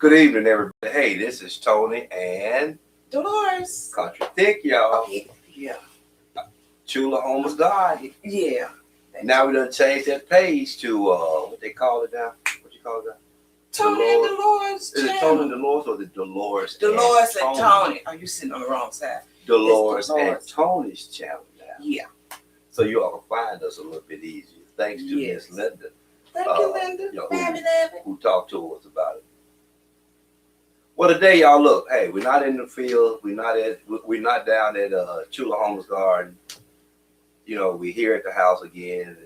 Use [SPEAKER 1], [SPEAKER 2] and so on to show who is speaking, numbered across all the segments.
[SPEAKER 1] Good evening, everybody. Hey, this is Tony and
[SPEAKER 2] Dolores.
[SPEAKER 1] Country Thick, y'all.
[SPEAKER 2] Yeah.
[SPEAKER 1] CHULAHOMA'S God.
[SPEAKER 2] Yeah.
[SPEAKER 1] Now we done changed that page to what they call it now. What you call it now?
[SPEAKER 2] Tony and Dolores.
[SPEAKER 1] Is it Tony and Dolores or the Dolores?
[SPEAKER 2] Dolores and Tony. Oh, you sitting on the wrong side.
[SPEAKER 1] Dolores and Tony's channel now.
[SPEAKER 2] Yeah.
[SPEAKER 1] So you all can find us a little bit easier. Thanks to Miss Linda.
[SPEAKER 2] Thank you, Linda.
[SPEAKER 1] Who talked to us about it. Well, today, y'all, look. Hey, we're not in the field. We're not down at CHULAHOMA'S garden. You know, we're here at the house again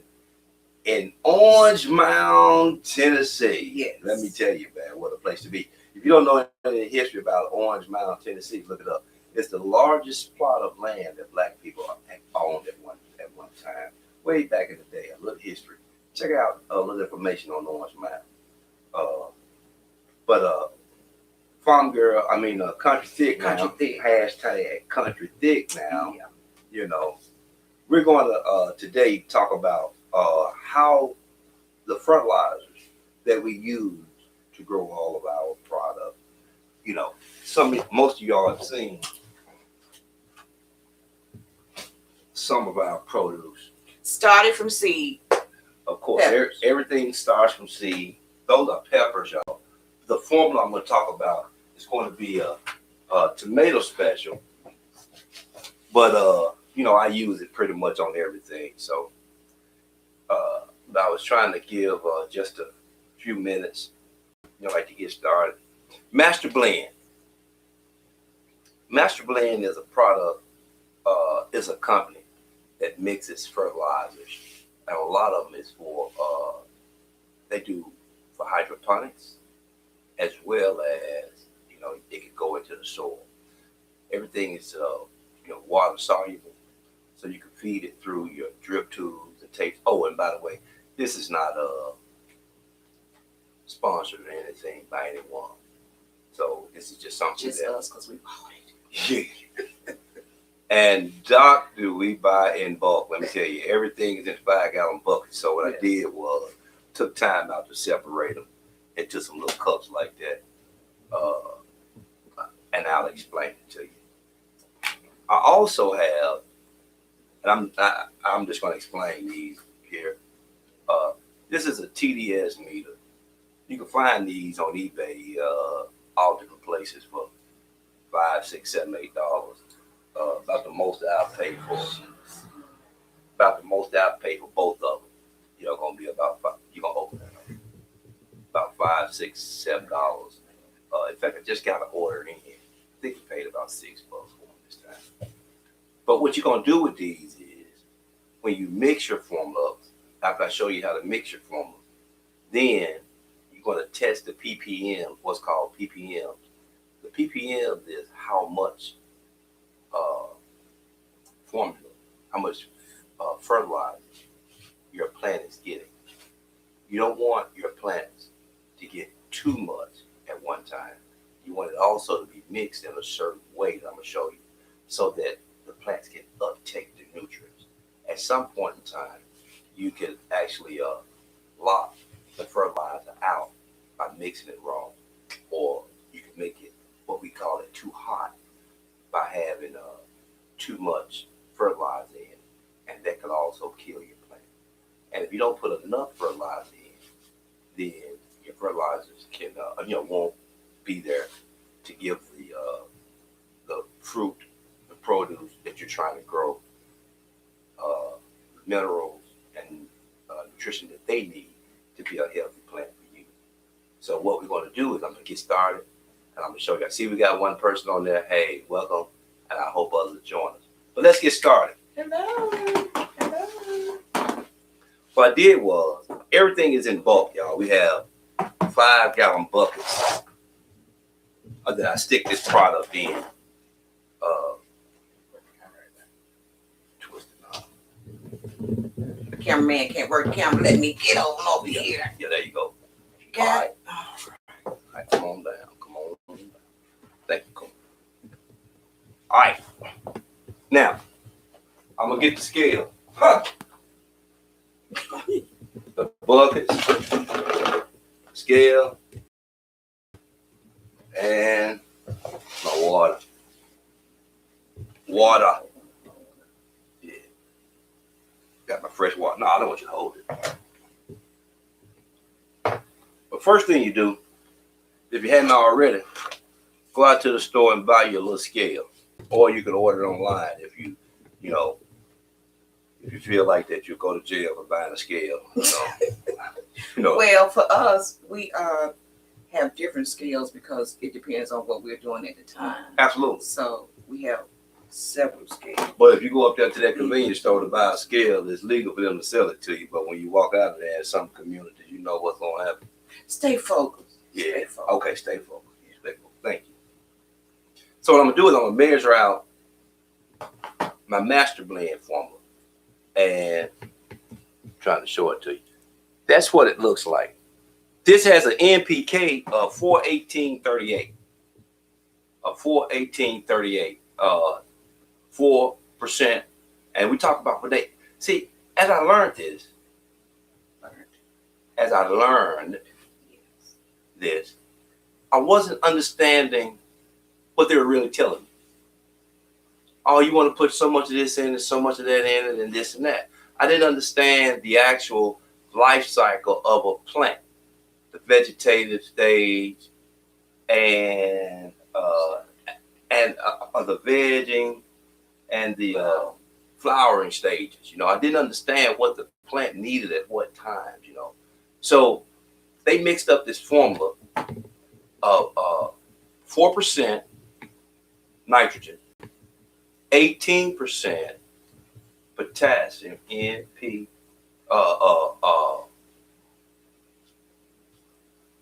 [SPEAKER 1] in Orange Mound, Tennessee.
[SPEAKER 2] Yes.
[SPEAKER 1] Let me tell you, man, what a place to be. If you don't know any history about Orange Mound, Tennessee, look it up. It's the largest plot of land that Black people owned at one time, way back in the day. A little history. Check out a little information on Orange Mound. Farm girl, Country Thick now.
[SPEAKER 2] Country Thick.
[SPEAKER 1] Hashtag Country Thick now.
[SPEAKER 2] Yeah.
[SPEAKER 1] You know, we're going to today talk about how the fertilizers that we use to grow all of our product. You know, most of y'all have seen some of our produce.
[SPEAKER 2] Started from seed.
[SPEAKER 1] Of course, everything starts from seed. Those are peppers, y'all. The formula I'm going to talk about is going to be a tomato special. But, you know, I use it pretty much on everything. So I was trying to give just a few minutes, you know, like to get started. MasterBlend. MasterBlend is a product, is a company that mixes fertilizers. And a lot of them is for, they do for hydroponics, as well as, you know, it could go into the soil. Everything is, you know, water soluble, so you can feed it through your drip tubes and tapes. Oh, and by the way, this is not sponsored or anything by anyone. So this is just something
[SPEAKER 2] Just us, because we bought
[SPEAKER 1] it. Yeah. And Doc, do we buy in bulk? Let me tell you, everything is in 5-gallon buckets. So what I did was took time out to separate them into some little cups like that. And I'll explain it to you. I also have, and I'm just going to explain these here. This is a TDS meter. You can find these on eBay, all different places for $5, $6, $7, $8. About the most I'll pay for. About the most I'll pay for both of them. You're gonna be about you're gonna open it about $5, $6, $7. In fact, I just got an order in here. I think we paid about $6 for them this time. But what you're gonna do with these is when you mix your formula up, after I show you how to mix your formula, then you're gonna test the ppm, what's called ppm. The ppm is how much formula, how much fertilizer your plant is getting. You don't want your plants to get too much at one time. You want it also to be mixed in a certain way that I'm going to show you, so that the plants can uptake the nutrients. At some point in time, you can actually lock the fertilizer out by mixing it wrong, or you can make it what we call it too hot by having too much fertilizer in, and that could also kill your plant. And if you don't put enough fertilizer in, then your fertilizers can won't be there to give the fruit, the produce that you're trying to grow, minerals and nutrition that they need to be a healthy plant for you. So what we're going to do is I'm going to get started, and I'm going to show you. I see we got one person on there. Hey, welcome, and I hope others join us. But let's get started.
[SPEAKER 2] Hello. Hello.
[SPEAKER 1] What I did was, everything is in bulk, y'all. We have 5-gallon buckets that I stick this product in. Twist it up.
[SPEAKER 2] The cameraman can't work the camera. Let me get on over here.
[SPEAKER 1] Yeah, there you go.
[SPEAKER 2] Got it.
[SPEAKER 1] All right, come on down. Come on down. Thank you. Cool. All right. Now, I'm going to get the scale. The buckets, scale, And my water. Water. Yeah. Got my fresh water. No, I don't want you to hold it. But first thing you do, if you hadn't already, go out to the store and buy your little scale. Or you can order it online if you if you feel like that, you'll go to jail for buying a scale.
[SPEAKER 2] Well, for us, we have different scales because it depends on what we're doing at the time.
[SPEAKER 1] Absolutely.
[SPEAKER 2] So we have several scales.
[SPEAKER 1] But if you go up there to that convenience store to buy a scale, it's legal for them to sell it to you. But when you walk out of there in some communities, you know what's going to happen.
[SPEAKER 2] Stay focused.
[SPEAKER 1] Yeah.
[SPEAKER 2] Stay focused.
[SPEAKER 1] Okay, stay focused. Stay focused. Thank you. So what I'm going to do is I'm going to measure out my MasterBlend formula. And I'm trying to show it to you. That's what it looks like. This has an NPK of 41838. A 41838. 4%. And we talk about per day. See, as I learned this, I wasn't understanding what they were really telling me. Oh, you want to put so much of this in and so much of that in it and this and that. I didn't understand the actual life cycle of a plant, the vegetative stage and the vegging and the flowering stages. I didn't understand what the plant needed at what times. So they mixed up this formula of 4% nitrogen, 18% potassium,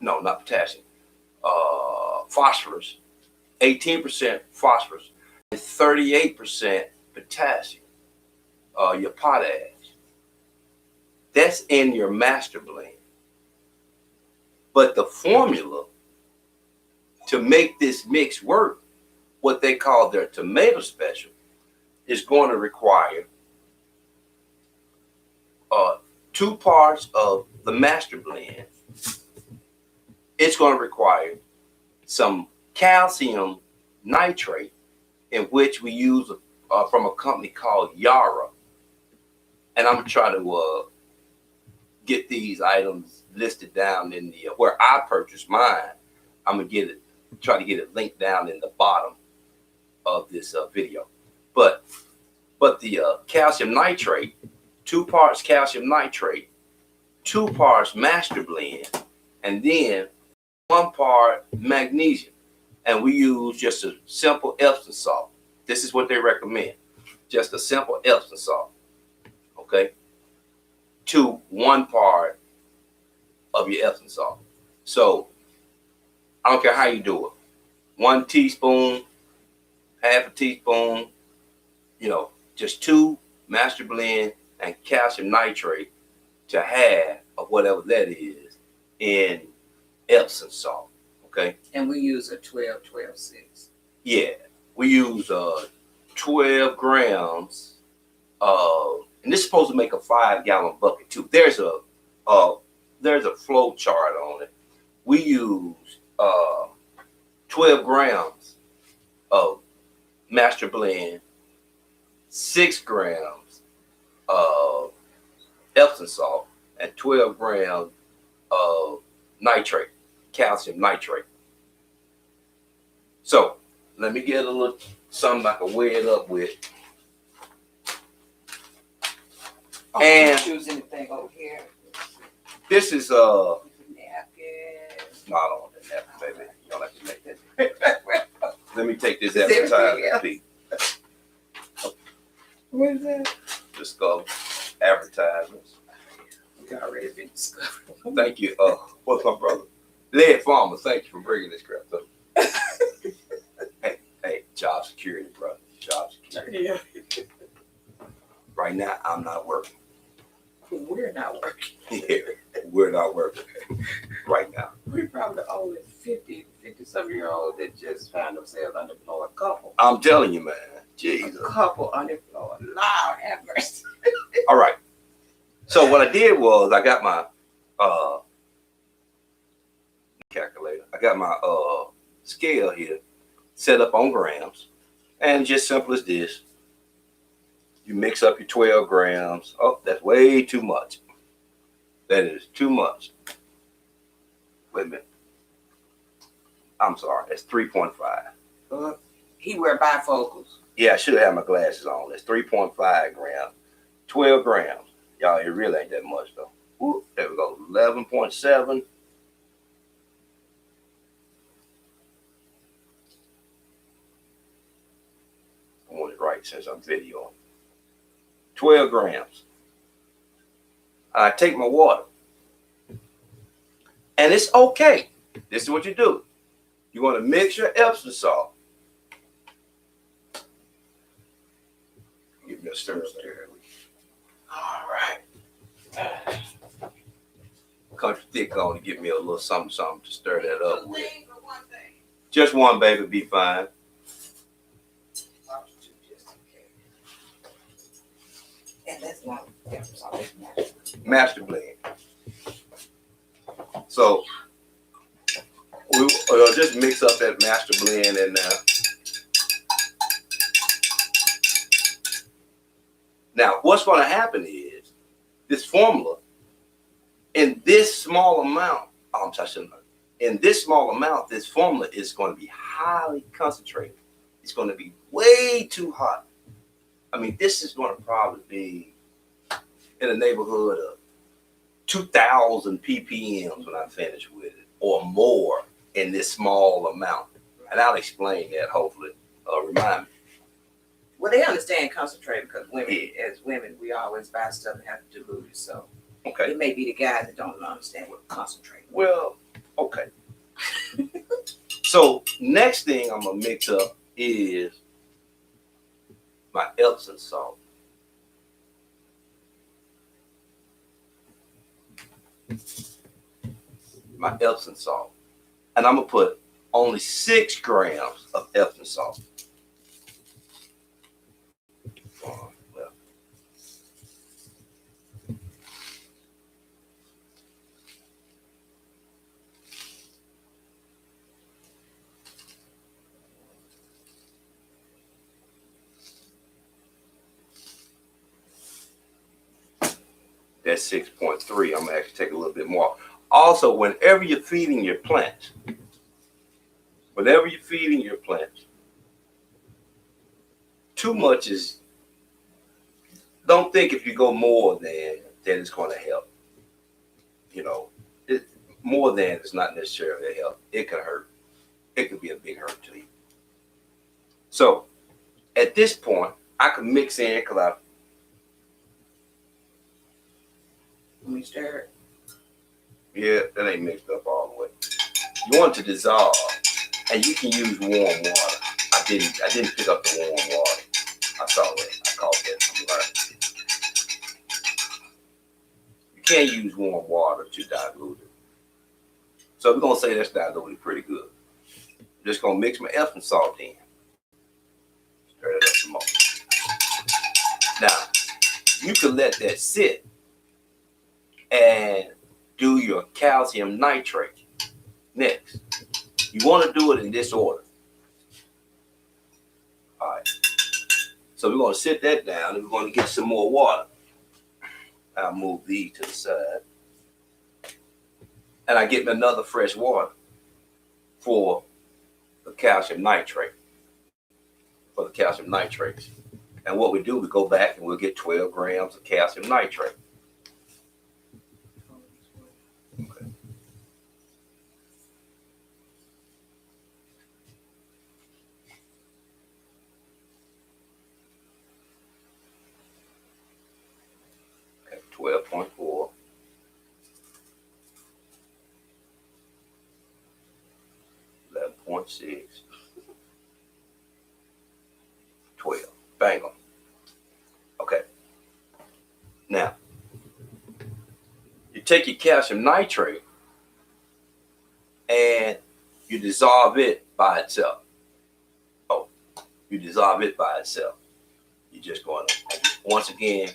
[SPEAKER 1] no, not potassium, phosphorus, 18% phosphorus, and 38% potassium, your potash. That's in your MasterBlend. But the formula to make this mix work, what they call their tomato special, is going to require 2 parts of the MasterBlend. It's going to require some calcium nitrate, in which we use from a company called Yara. And I'm going to try to get these items listed down in the where I purchased mine. I'm going to try to get it linked down in the bottom of this video. But the calcium nitrate, 2 parts calcium nitrate, 2 parts MasterBlend, and then 1 part magnesium. And we use just a simple Epsom salt. This is what they recommend. Just a simple Epsom salt. Okay? To 1 part of your Epsom salt. So I don't care how you do it. 1 teaspoon, half a teaspoon, just 2 MasterBlend and calcium nitrate to half of whatever that is in Epsom salt. Okay.
[SPEAKER 2] And we use a 12-12-6.
[SPEAKER 1] Yeah. We use 12 grams and this is supposed to make a 5-gallon bucket too. There's a flow chart on it. We use 12 grams of MasterBlend, 6 grams of Epsom salt, and 12 grams of nitrate, calcium nitrate. So let me get a little something I can weigh it up with.
[SPEAKER 2] Oh,
[SPEAKER 1] and
[SPEAKER 2] choose anything over here.
[SPEAKER 1] This is
[SPEAKER 2] Napkin.
[SPEAKER 1] No, I don't want that napkin, baby. You don't have to make that. Let me take this advertisement piece.
[SPEAKER 2] What is that?
[SPEAKER 1] Just go advertisements.
[SPEAKER 2] We already been discovered.
[SPEAKER 1] Thank you. What's my brother? Lead Farmer, thank you for bringing this crap up. Hey, job security, brother. Job security.
[SPEAKER 2] Yeah.
[SPEAKER 1] Right now, I'm not working.
[SPEAKER 2] We're not working.
[SPEAKER 1] Yeah, we're not working right now.
[SPEAKER 2] We're probably the only 50-some-year-old that just found themselves unemployed. Couple.
[SPEAKER 1] I'm telling you, man. Jesus.
[SPEAKER 2] A couple unemployed. Lord have mercy.
[SPEAKER 1] All right. So what I did was I got my calculator. I got my scale here set up on grams. And just simple as this. You mix up your 12 grams. Oh, that's way too much. That is too much. Wait a minute. I'm sorry. That's 3.5.
[SPEAKER 2] He wear bifocals.
[SPEAKER 1] Yeah, I should have had my glasses on. That's 3.5 grams. 12 grams. Y'all, it really ain't that much, though. Ooh, there we go. 11.7. I want it right since I'm videoing. 12 grams. I take my water. And it's okay. This is what you do. You want to mix your Epsom salt. Give me a stir. All right. Country thick on to give me a little something to stir that up with. Just one, baby, be fine.
[SPEAKER 2] And that's one.
[SPEAKER 1] MasterBlend. So we'll just mix up that MasterBlend in there. Now, what's going to happen is this formula in this small amount, in this small amount, this formula is going to be highly concentrated. It's going to be way too hot. I mean, this is going to probably be in the neighborhood of 2,000 ppm when I finish with it, or more in this small amount. And I'll explain that, hopefully, remind me.
[SPEAKER 2] Well, they understand concentrate because women, as women, we always buy stuff and have to dilute it. So
[SPEAKER 1] Okay.
[SPEAKER 2] it may be the guys that don't understand what concentrate.
[SPEAKER 1] Well, okay. So next thing I'm gonna mix up is my Epsom salt. My Epsom salt. And I'm gonna put only 6 grams of Epsom salt. Well, that's 6.3. I'm gonna actually take a little bit more. Also, whenever you're feeding your plants, too much is, don't think if you go more than that it's going to help. You know, more than is not necessarily a help. It can hurt. It could be a big hurt to you. So at this point, I can mix in because
[SPEAKER 2] Let me stir it.
[SPEAKER 1] yeah, that ain't mixed up all the way. You want it to dissolve, and you can use warm water. I didn't pick up the warm water. I saw that. I caught that. I'm learning. You can't use warm water to dilute it. So we're gonna say that's diluted pretty good. I'm just gonna mix my Epsom salt in. Stir it up some more. Now, you can let that sit and do your calcium nitrate next. You want to do it in this order. All right. So we're going to sit that down and we're going to get some more water. I'll move these to the side. And I get me another fresh water for the calcium nitrate. For the calcium nitrates. And what we do, we go back and we'll get 12 grams of calcium nitrate. Okay. Okay, 12.4. 11.6. 12. Bang on. Okay. Now, you take your calcium nitrate and you dissolve it by itself. Oh, you dissolve it by itself. You're just going to, once again,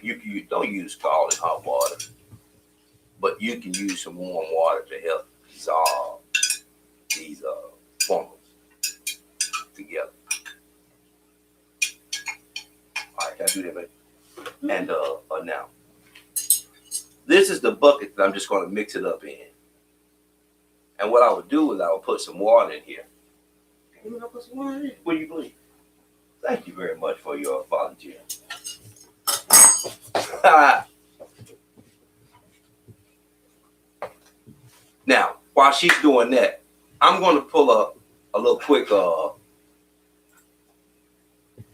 [SPEAKER 1] you don't use scalding hot water, but you can use some warm water to help dissolve these together. All right, can I do that, baby? And now, this is the bucket that I'm just going to mix it up in. And what I would do is I would put some water in here.
[SPEAKER 2] You gonna put some water in?
[SPEAKER 1] Will you please? Thank you very much for your volunteer. Now, while she's doing that, I'm going to pull up a little quick.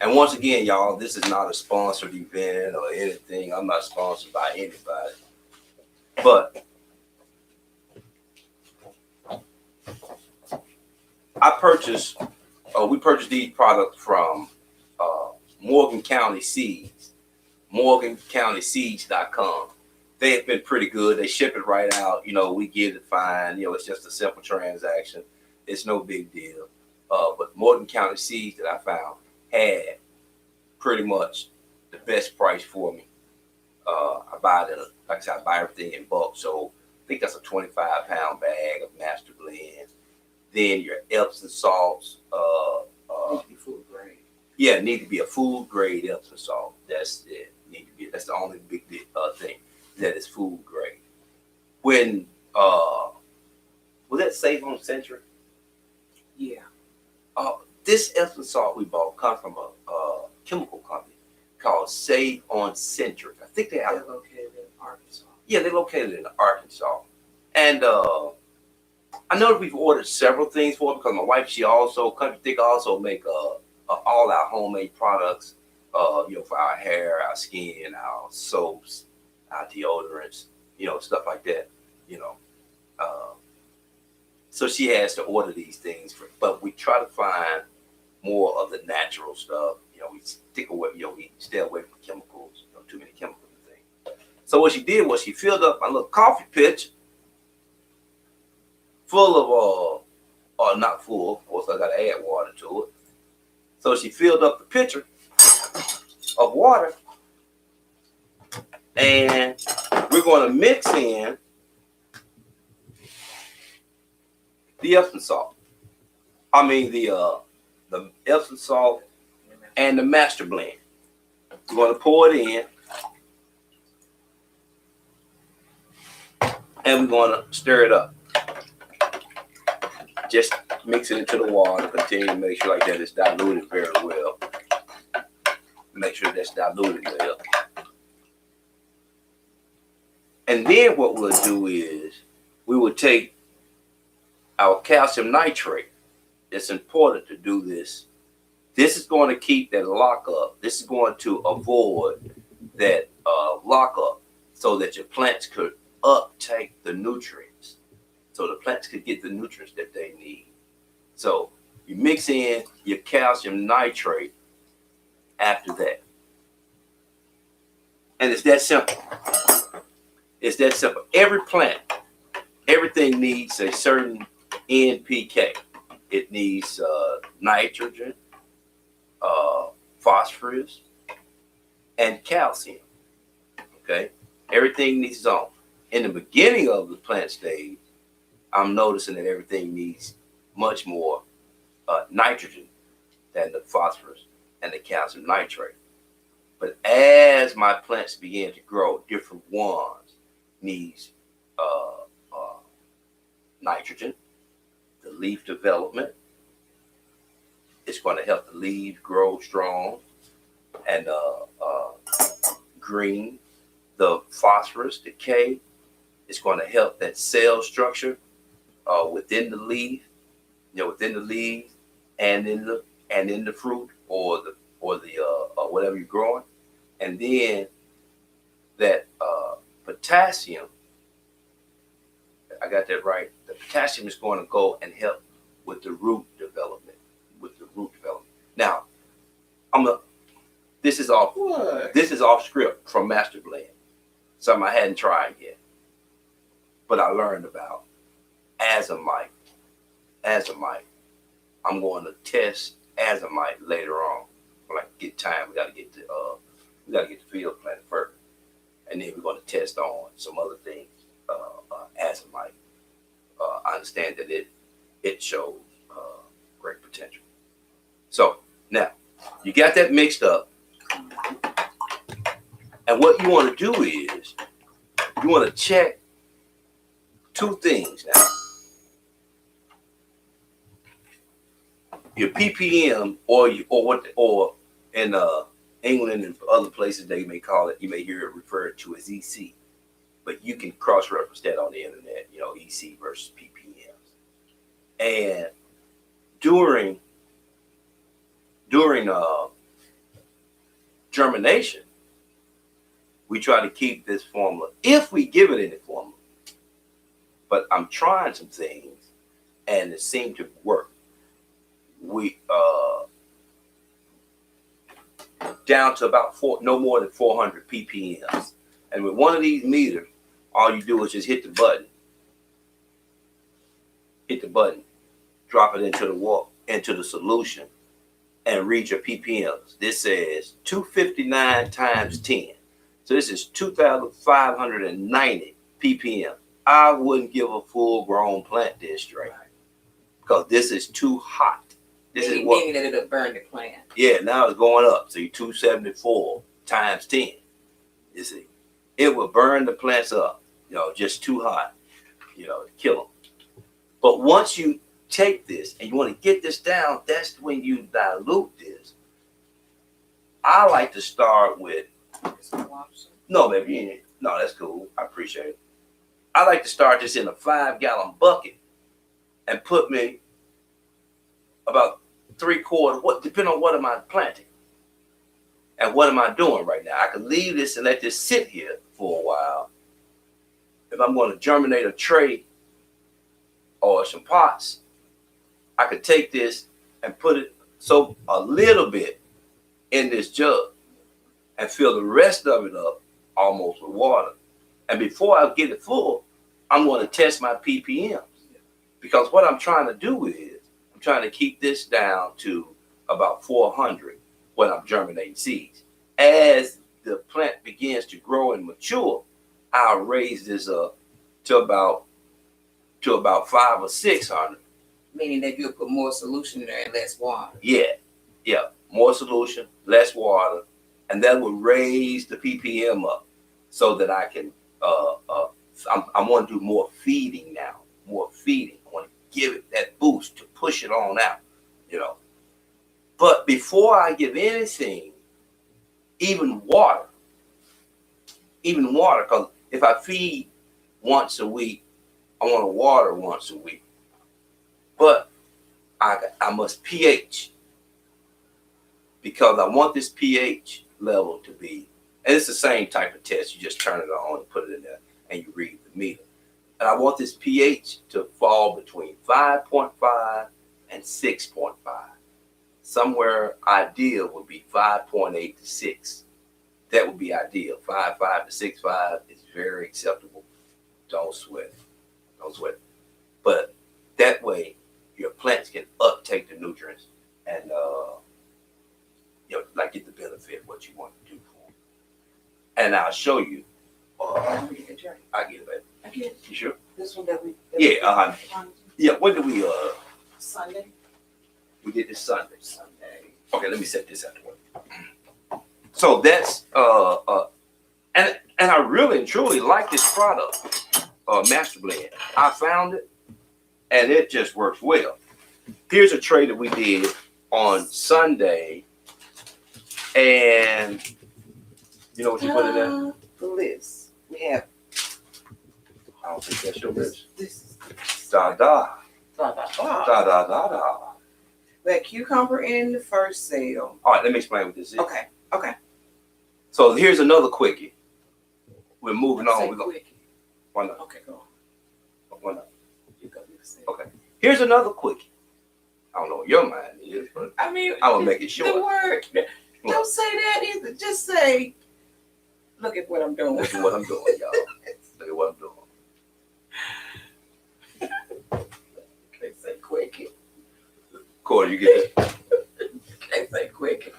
[SPEAKER 1] And once again, y'all, this is not a sponsored event or anything. I'm not sponsored by anybody. But we purchased these products from Morgan County Seeds, morgancountyseeds.com. They have been pretty good. They ship it right out. You know, we get it fine. You know, it's just a simple transaction. It's no big deal. But Morgan County Seeds that I found had pretty much the best price for me. I buy it, like I said, I buy everything in bulk. So I think that's a 25-pound bag of MasterBlend. Then your Epsom salts.
[SPEAKER 2] Need to be food grade.
[SPEAKER 1] Yeah, it need to be a food grade Epsom salt. That's it. That's the only big thing that is food grade. When was that Save on Century?
[SPEAKER 2] Yeah.
[SPEAKER 1] This Epsom salt we bought comes from a chemical company called Save on Century. I think
[SPEAKER 2] They're located in Arkansas.
[SPEAKER 1] Yeah, they're located in Arkansas. And I know that we've ordered several things for it because my wife, Country Thick also make all our homemade products, you know, for our hair, our skin, our soaps, our deodorants, you know, stuff like that, you know. So she has to order these things, but we try to find more of the natural stuff. You know, we stick away, you know, we stay away from chemicals, you know, too many chemicals and things. So what she did was she filled up my little coffee pitcher full of, or not full, of course, I got to add water to it. So she filled up the pitcher of water, and we're going to mix in the Epsom salt. I mean the Epsom salt and the MasterBlend. We're going to pour it in, and we're going to stir it up. Just mix it into the water. Continue to make sure like that it's diluted very well. Make sure that's diluted well. And then what we'll do is we will take our calcium nitrate. It's important to do this. This is going to keep that lockup. This is going to avoid that lockup so that your plants could uptake the nutrients. So the plants could get the nutrients that they need. So you mix in your calcium nitrate after that. And it's that simple. It's that simple. Every plant, everything needs a certain NPK. It needs nitrogen, phosphorus, and calcium. Okay? Everything needs its own. In the beginning of the plant stage, I'm noticing that everything needs much more nitrogen than the phosphorus and the calcium nitrate. But as my plants begin to grow, different ones needs nitrogen, the leaf development. It's going to help the leaves grow strong and green. The phosphorus, the K, is going to help that cell structure within the leaf, you know, within the leaves and in the fruit or whatever you're growing. And then that potassium, I got that right. The potassium is going to go and help with the root development. Now, this is off script from MasterBlend. Something I hadn't tried yet, but I learned about azomite. I'm going to test azomite later on when I get time. We got to get the field planted first, and then we're going to test on some other things. Azomite. I understand that it shows great potential. So now you got that mixed up. And what you want to do is you want to check two things now. Your ppm or in England and other places they may call it, you may hear it referred to as EC, but you can cross-reference that on the internet, EC versus ppms. And during germination, we try to keep this formula if we give it any formula. But I'm trying some things and it seemed to work. We down to about no more than 400 ppms. And with one of these meters, all you do is just hit the button, drop it into the solution, and read your ppms. This says 259 times 10. So this is 2,590 ppm. I wouldn't give a full-grown plant this straight because this is too hot. This is what,
[SPEAKER 2] meaning that it'll burn the plant.
[SPEAKER 1] Yeah, now it's going up. So you 274 times 10. You see, it will burn the plants up. Just too hot. Kill them. But once you take this and you want to get this down, that's when you dilute this. I like to start with. No, baby, no, that's cool. I appreciate it. I like to start this in a 5-gallon bucket and put me about 3/4, depending on what am I planting and what am I doing right now. I can leave this and let this sit here for a while. If I'm going to germinate a tray or some pots, I could take this and put it a little bit in this jug and fill the rest of it up almost with water. And before I get it full, I'm going to test my ppms, because what I'm trying to do is I'm trying to keep this down to about 400 when I'm germinating seeds. As the plant begins to grow and mature, I'll raise this up to about 500 or 600.
[SPEAKER 2] Meaning that you'll put more solution in there and less water.
[SPEAKER 1] Yeah, more solution, less water, and that will raise the ppm up so that I can. I want to do more feeding now. More feeding. I want to give it that boost to push it on out. But before I give anything, even water, because if I feed once a week, I want to water once a week. But I must pH, because I want this pH level to be, and it's the same type of test. You just turn it on and put it in there and you read the meter. And I want this pH to fall between 5.5 and 6.5. Somewhere ideal would be 5.8 to 6. That would be ideal. 5.5 to 6.5 is very acceptable. Don't sweat it. Don't sweat it. But that way, your plants can uptake the nutrients and get the benefit of what you want to do for them. And I'll show you. I get it, baby.
[SPEAKER 2] I get it.
[SPEAKER 1] You sure?
[SPEAKER 2] This one that we.
[SPEAKER 1] Yeah. When did we?
[SPEAKER 2] Sunday.
[SPEAKER 1] We did this Sunday. Okay, let me set this out the way. So that's and I really and truly like this product, MasterBlend. I found it, and it just works well. Here's a tray that we did on Sunday, and you know what you put in there?
[SPEAKER 2] The list. We have.
[SPEAKER 1] I don't think that's your list.
[SPEAKER 2] This is
[SPEAKER 1] Da da
[SPEAKER 2] da da da.
[SPEAKER 1] da da da da.
[SPEAKER 2] We had cucumber in the first sale.
[SPEAKER 1] All right, let me explain what this is.
[SPEAKER 2] Okay.
[SPEAKER 1] So here's another quickie. We're moving on. We're going. Why not?
[SPEAKER 2] Okay, go on.
[SPEAKER 1] Why not?
[SPEAKER 2] You go. You say.
[SPEAKER 1] Okay. Here's another quickie. I don't know what your mind is, but
[SPEAKER 2] I mean,
[SPEAKER 1] I'm gonna make it short.
[SPEAKER 2] The word. Don't say that either. Just say, "Look at what I'm doing."
[SPEAKER 1] Look at what I'm doing, y'all. Look at what I'm doing.
[SPEAKER 2] Can't say quickie.
[SPEAKER 1] Corey, you get this?
[SPEAKER 2] Can't say quickie.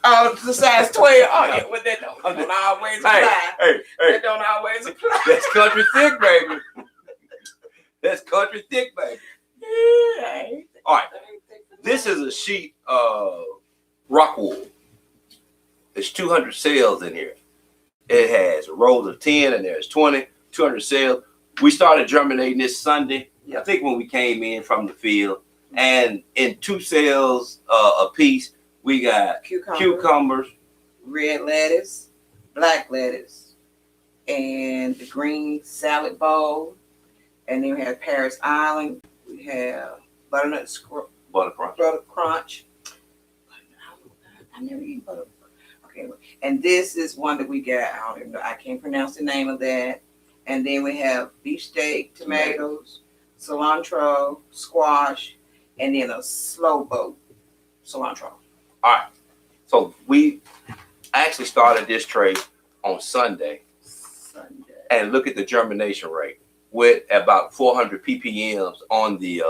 [SPEAKER 2] Oh, the size 12. Oh, yeah, well, that don't always apply.
[SPEAKER 1] Hey.
[SPEAKER 2] That don't always apply.
[SPEAKER 1] That's country thick, baby. That's country thick, baby.
[SPEAKER 2] Yeah.
[SPEAKER 1] All right.
[SPEAKER 2] That ain't thick for
[SPEAKER 1] This is a sheet of rock wool. There's 200 cells in here. It has rows of 10 and there's 20, 200 cells. We started germinating this Sunday, I think when we came in from the field. And in 2 cells a piece, we got cucumbers,
[SPEAKER 2] red lettuce, black lettuce, and the green salad bowl. And then we have Paris Island. We have butter crunch. I never eat butter. Okay, and this is one that we got. I don't even know. I can't pronounce the name of that. And then we have beefsteak, tomatoes, cilantro, squash, and then a slow boat cilantro.
[SPEAKER 1] All right. So we actually started this tray on Sunday. And look at the germination rate with about 400 ppms on the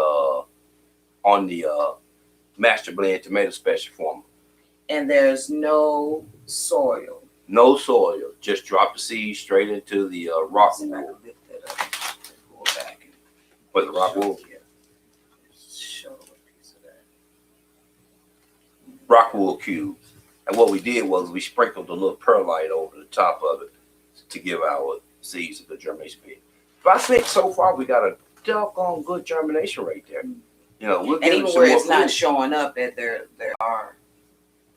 [SPEAKER 1] MasterBlend Tomato Special formula.
[SPEAKER 2] And there's no soil.
[SPEAKER 1] No soil. Just drop the seed straight into the rock wool. What, the rock wool?
[SPEAKER 2] Yeah. Show a piece of that.
[SPEAKER 1] Rock wool cubes. And what we did was we sprinkled a little perlite over the top of it to give our seeds a good germination rate. But I think so far we got a doggone good germination rate there. You know, we'll
[SPEAKER 2] and even where it's not showing up that there are.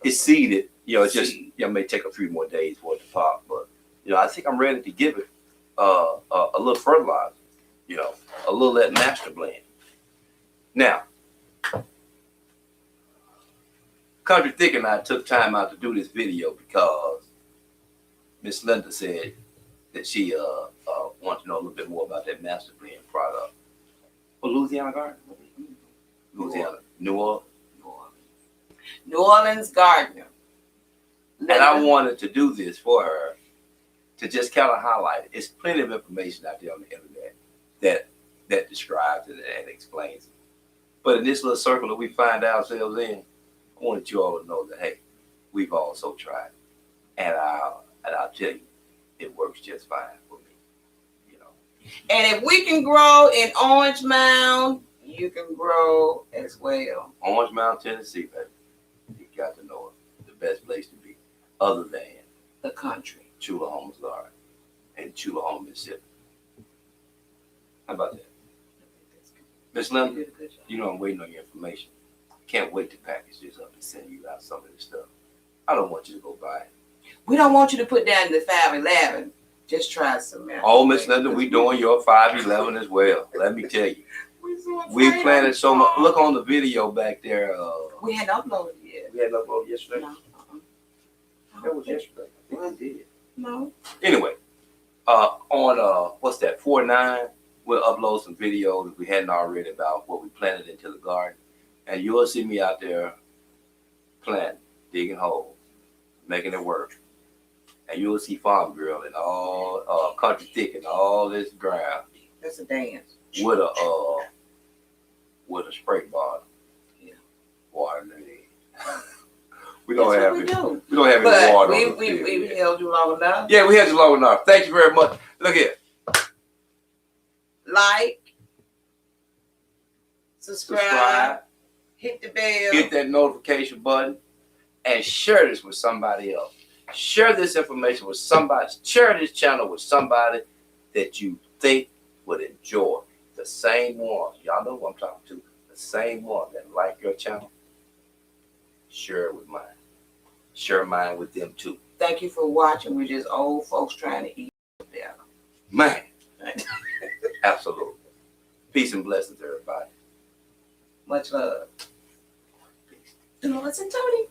[SPEAKER 1] It's seeded. You know, it's just it may take a few more days for it to pop, but you know, I think I'm ready to give it a little fertilizer. You know, a little of that MasterBlend. Now, Country Thick and I took time out to do this video because Miss Linda said that she wanted to know a little bit more about that MasterBlend product. Oh, Louisiana Garden? Louisiana. New
[SPEAKER 2] Orleans Gardener.
[SPEAKER 1] And I wanted to do this for her to just kind of highlight it. It's plenty of information out there on the internet that describes it and explains it. But in this little circle that we find ourselves in, I wanted you all to know that, hey, we've also tried. And I'll tell you, it works just fine for me. You know.
[SPEAKER 2] And if we can grow in Orange Mound, you can grow as well.
[SPEAKER 1] Orange Mound, Tennessee, baby. You got to know it. The best place to be, other than
[SPEAKER 2] the country.
[SPEAKER 1] CHULAHOMA'S Garden and CHULAHOMA, Mississippi. How about that? Miss Linda, you know I'm waiting on your information. Can't wait to package this up and send you out some of this stuff. I don't want you to go buy it.
[SPEAKER 2] We don't want you to put down the 511. Just try some.
[SPEAKER 1] Oh, Miss Linda, we doing your 511 as well. Let me tell you. We planted so much. Look on the video back there.
[SPEAKER 2] We hadn't uploaded yet.
[SPEAKER 1] We hadn't uploaded yesterday?
[SPEAKER 2] No.
[SPEAKER 1] That was yesterday. I think we did.
[SPEAKER 2] No.
[SPEAKER 1] Anyway, on what's that, 4/9, we'll upload some videos if we hadn't already about what we planted into the garden. And you'll see me out there planting, digging holes, making it work. And you'll see Farm Girl and all Country Thick and all this ground.
[SPEAKER 2] That's a dance.
[SPEAKER 1] With a spray bottle.
[SPEAKER 2] Yeah.
[SPEAKER 1] Water in it. We don't have any water.
[SPEAKER 2] But we held you long enough.
[SPEAKER 1] Yeah, we held you long enough. Thank you very much. Look here.
[SPEAKER 2] Like, subscribe, hit the bell,
[SPEAKER 1] hit that notification button, and share this with somebody else. Share this information with somebody. Share this channel with somebody that you think would enjoy. The same one. Y'all know who I'm talking to. The same one that like your channel. Share it with mine. Share mine with them too.
[SPEAKER 2] Thank you for watching. We're just old folks trying to eat better.
[SPEAKER 1] Man. Absolutely. Peace and blessings, everybody.
[SPEAKER 2] Much love. Peace. Dolores and Tony.